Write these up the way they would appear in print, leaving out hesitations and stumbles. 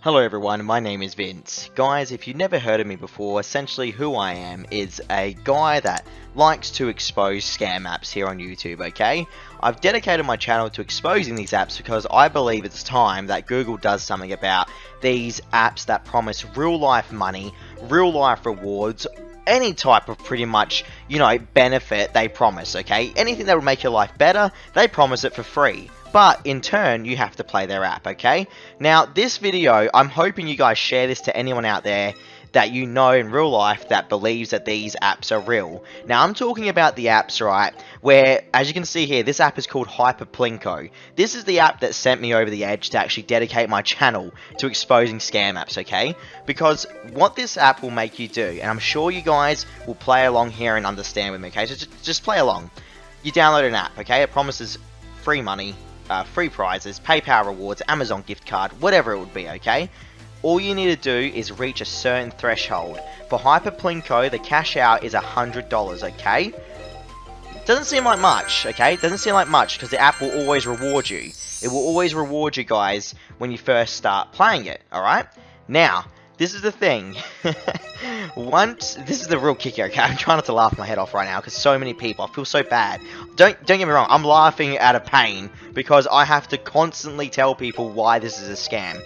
Hello everyone, my name is Vince. Guys, if you've never heard of me before, essentially who I am is a guy that likes to expose scam apps here on YouTube, okay? I've dedicated my channel to exposing these apps because I believe it's time that Google does something about these apps that promise real life money, real life rewards, any type of pretty much, benefit they promise, okay? Anything that will make your life better, they promise it for free. But in turn, you have to play their app, okay? Now, this video, I'm hoping you guys share this to anyone out there that you know in real life that believes that these apps are real. Now, I'm talking about the apps, right, where, as you can see here, this app is called Hyper Plinko. This is the app that sent me over the edge to actually dedicate my channel to exposing scam apps, okay? Because what this app will make you do, and I'm sure you guys will play along here and understand with me, okay? So just play along. You download an app, okay? It promises free money, free prizes, PayPal rewards, Amazon gift card, whatever it would be, okay? All you need to do is reach a certain threshold. For HyperPlinko, the cash out is $100, okay? Doesn't seem like much, okay? Doesn't seem like much because the app will always reward you. It will always reward you guys when you first start playing it, alright? Now, this is the thing. This is the real kicker, okay? I'm trying not to laugh my head off right now because so many people, I feel so bad. Don't get me wrong, I'm laughing out of pain because I have to constantly tell people why this is a scam.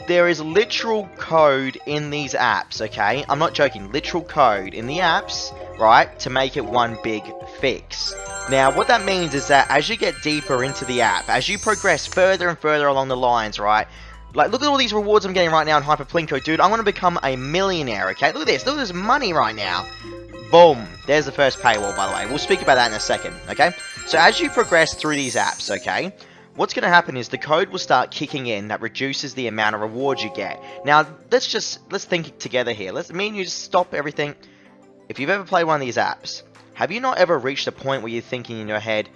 There is literal code in these apps, okay? I'm not joking, literal code in the apps, right, to make it one big fix. Now, what that means is that as you get deeper into the app, as you progress further and further along the lines, right, like, look at all these rewards I'm getting right now in HyperPlinko, dude. I'm going to become a millionaire, okay? Look at this money right now. Boom. There's the first paywall, by the way. We'll speak about that in a second, okay? So as you progress through these apps, okay, what's going to happen is the code will start kicking in that reduces the amount of rewards you get. Now, let's think together here. Me and you just stop everything. If you've ever played one of these apps, have you not ever reached a point where you're thinking in your head,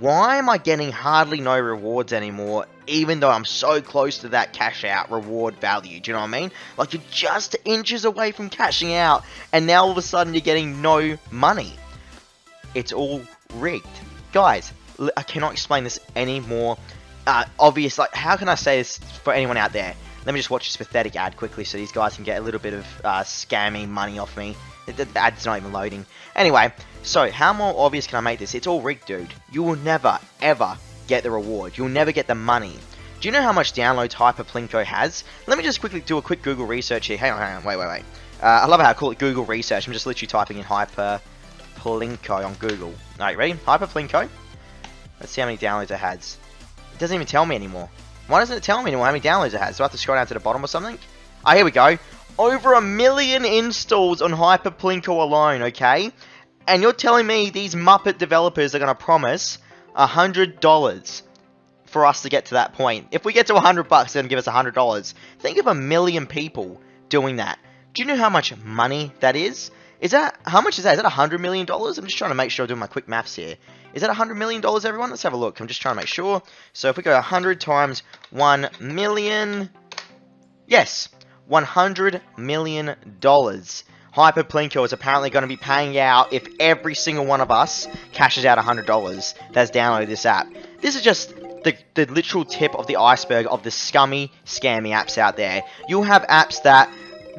why am I getting hardly no rewards anymore, even though I'm so close to that cash out reward value? Do you know what I mean? Like, you're just inches away from cashing out, and now all of a sudden you're getting no money. It's all rigged. Guys, I cannot explain this any more obvious. Like, how can I say this for anyone out there? Let me just watch this pathetic ad quickly so these guys can get a little bit of scammy money off me. The ad's not even loading. Anyway, so how more obvious can I make this? It's all rigged, dude. You will never, ever get the reward. You'll never get the money. Do you know how much downloads HyperPlinko has? Let me just quickly do a quick Google research here. Hang on, wait. I love how I call it Google research. I'm just literally typing in HyperPlinko on Google. Alright, ready? HyperPlinko. Let's see how many downloads it has. It doesn't even tell me anymore. Why doesn't it tell me anymore how many downloads it has? Do I have to scroll down to the bottom or something? Ah, here we go. Over 1 million installs on HyperPlinko alone, okay? And you're telling me these Muppet developers are going to promise $100 for us to get to that point. If we get to $100, they're going to give us $100. Think of 1 million people doing that. Do you know how much money that is? How much is that? Is that $100 million? I'm just trying to make sure I'm doing my quick maths here. Is that $100 million, everyone? Let's have a look. I'm just trying to make sure. So if we go 100 times 1 million... Yes, $100 million. HyperPlinko is apparently going to be paying out if every single one of us cashes out $100 that's downloaded this app. This is just the literal tip of the iceberg of the scummy, scammy apps out there. You'll have apps that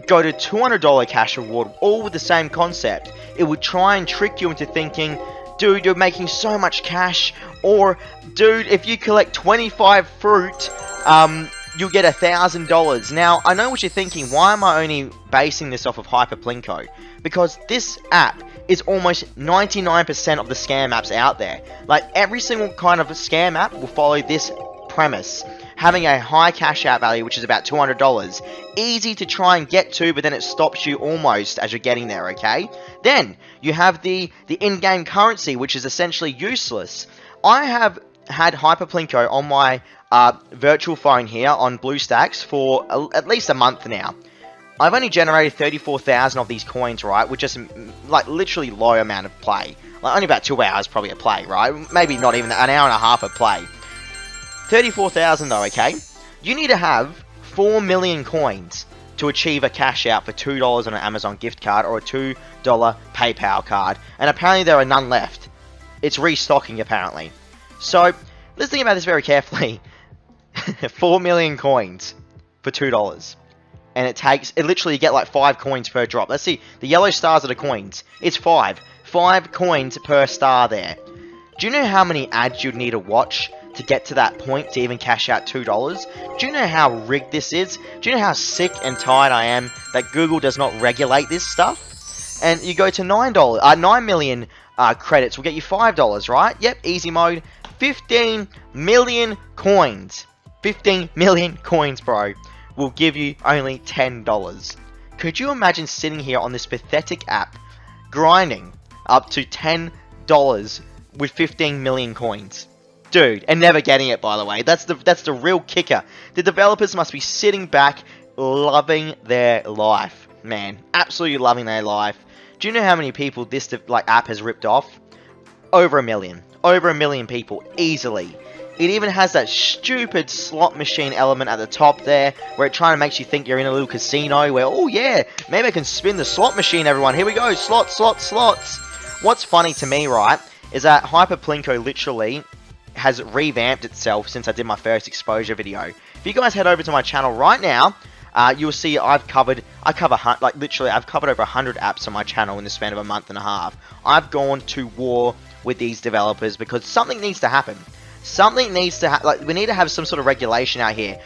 go to $200 cash reward, all with the same concept. It would try and trick you into thinking, dude, you're making so much cash, or, dude, if you collect 25 fruit, you'll get $1,000. Now, I know what you're thinking, why am I only basing this off of HyperPlinko? Because this app is almost 99% of the scam apps out there. Like, every single kind of scam app will follow this premise. Having a high cash out value, which is about $200. Easy to try and get to, but then it stops you almost as you're getting there, okay? Then, you have the in-game currency, which is essentially useless. I have had HyperPlinko on my virtual phone here on BlueStacks for at least a month now. I've only generated 34,000 of these coins, right, with just, like, literally low amount of play. Like, only about 2 hours probably of play, right? Maybe not even an hour and a half of play. 34,000 though, okay? You need to have 4 million coins to achieve a cash out for $2 on an Amazon gift card or a $2 PayPal card. And apparently there are none left. It's restocking apparently. So, let's think about this very carefully. 4 million coins for $2. And it literally you get like 5 coins per drop. Let's see, the yellow stars are the coins. It's 5 coins per star there. Do you know how many ads you'd need to watch to get to that point to even cash out $2? Do you know how rigged this is? Do you know how sick and tired I am that Google does not regulate this stuff? And you go to 9 million credits will get you $5, right? Yep, easy mode. 15 million coins. 15 million coins, bro, will give you only $10. Could you imagine sitting here on this pathetic app, grinding up to $10 with 15 million coins? Dude, and never getting it, by the way. That's the real kicker. The developers must be sitting back, loving their life, man. Absolutely loving their life. Do you know how many people this app has ripped off? Over 1 million. Over 1 million people, easily. It even has that stupid slot machine element at the top there, where it trying to makes you think you're in a little casino, where, oh yeah, maybe I can spin the slot machine, everyone. Here we go, slots, slots, slots. What's funny to me, right, is that HyperPlinko literally has revamped itself since I did my first exposure video. If you guys head over to my channel right now, you'll see I've covered over 100 apps on my channel in the span of a month and a half. I've gone to war with these developers because something needs to happen. Something needs to we need to have some sort of regulation out here.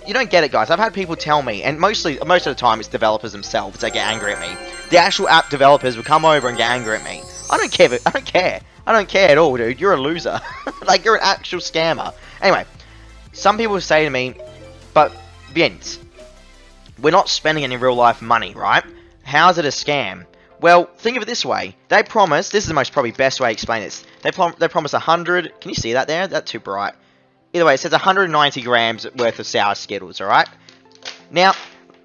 You don't get it, guys. I've had people tell me, and most of the time it's developers themselves that get angry at me. The actual app developers will come over and get angry at me. I don't care. I don't care. I don't care at all, dude. You're a loser. Like, you're an actual scammer. Anyway, some people say to me, but Vince, we're not spending any real life money, right? How is it a scam? Well, think of it this way. They promise, this is the most probably best way to explain this. They promise 100, can you see that there? That's too bright. Either way, it says 190 grams worth of sour Skittles, alright? Now,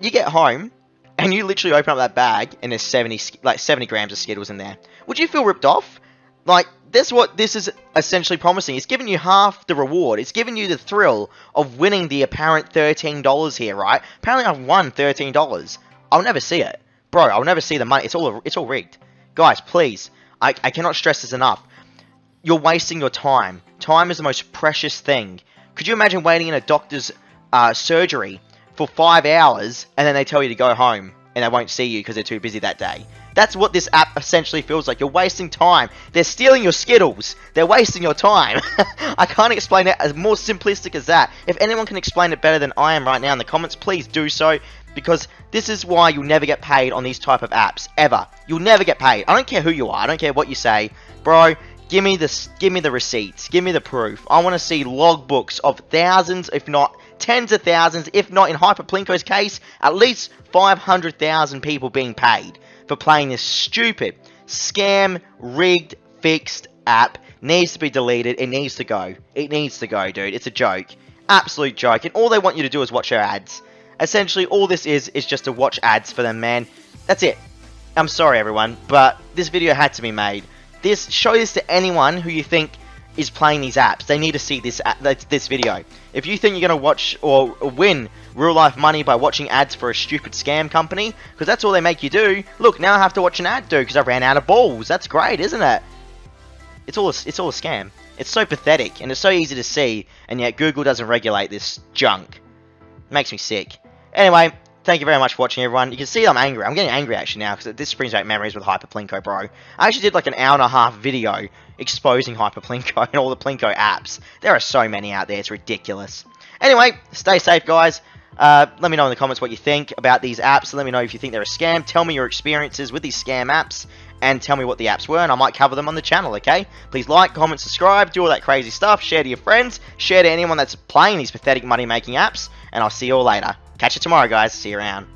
you get home, and you literally open up that bag, and there's 70 grams of Skittles in there. Would you feel ripped off? Like, that's what this is essentially promising. It's giving you half the reward. It's giving you the thrill of winning the apparent $13 here, right? Apparently I've won $13. I'll never see it. Bro, I'll never see the money. It's all rigged. Guys, please. I cannot stress this enough. You're wasting your time. Time is the most precious thing. Could you imagine waiting in a doctor's surgery for 5 hours and then they tell you to go home and they won't see you because they're too busy that day? That's what this app essentially feels like. You're wasting time. They're stealing your Skittles. They're wasting your time. I can't explain it as more simplistic as that. If anyone can explain it better than I am right now in the comments, please do so. Because this is why you'll never get paid on these type of apps. Ever. You'll never get paid. I don't care who you are. I don't care what you say. Bro, give me the receipts. Give me the proof. I want to see logbooks of thousands, if not tens of thousands, if not in HyperPlinko's case, at least 500,000 people being paid for playing this stupid, scam, rigged, fixed app. Needs to be deleted. It needs to go. It needs to go, dude. It's a joke. Absolute joke. And all they want you to do is watch their ads. Essentially, all this is just to watch ads for them, man. That's it. I'm sorry, everyone, but this video had to be made. Show this to anyone who you think is playing these apps. They need to see this video. If you think you're going to watch or win real-life money by watching ads for a stupid scam company, because that's all they make you do, look, now I have to watch an ad, dude, because I ran out of balls. That's great, isn't it? It's all a scam. It's so pathetic, and it's so easy to see, and yet Google doesn't regulate this junk. It makes me sick. Anyway, thank you very much for watching, everyone. You can see I'm angry. I'm getting angry, actually, now, because this brings back memories with HyperPlinko, bro. I actually did, like, an hour-and-a-half video exposing HyperPlinko and all the Plinko apps. There are so many out there. It's ridiculous. Anyway, stay safe, guys. Let me know in the comments what you think about these apps. Let me know if you think they're a scam. Tell me your experiences with these scam apps. And tell me what the apps were, and I might cover them on the channel, okay? Please like, comment, subscribe, do all that crazy stuff. Share to your friends. Share to anyone that's playing these pathetic money-making apps. And I'll see you all later. Catch you tomorrow, guys. See you around.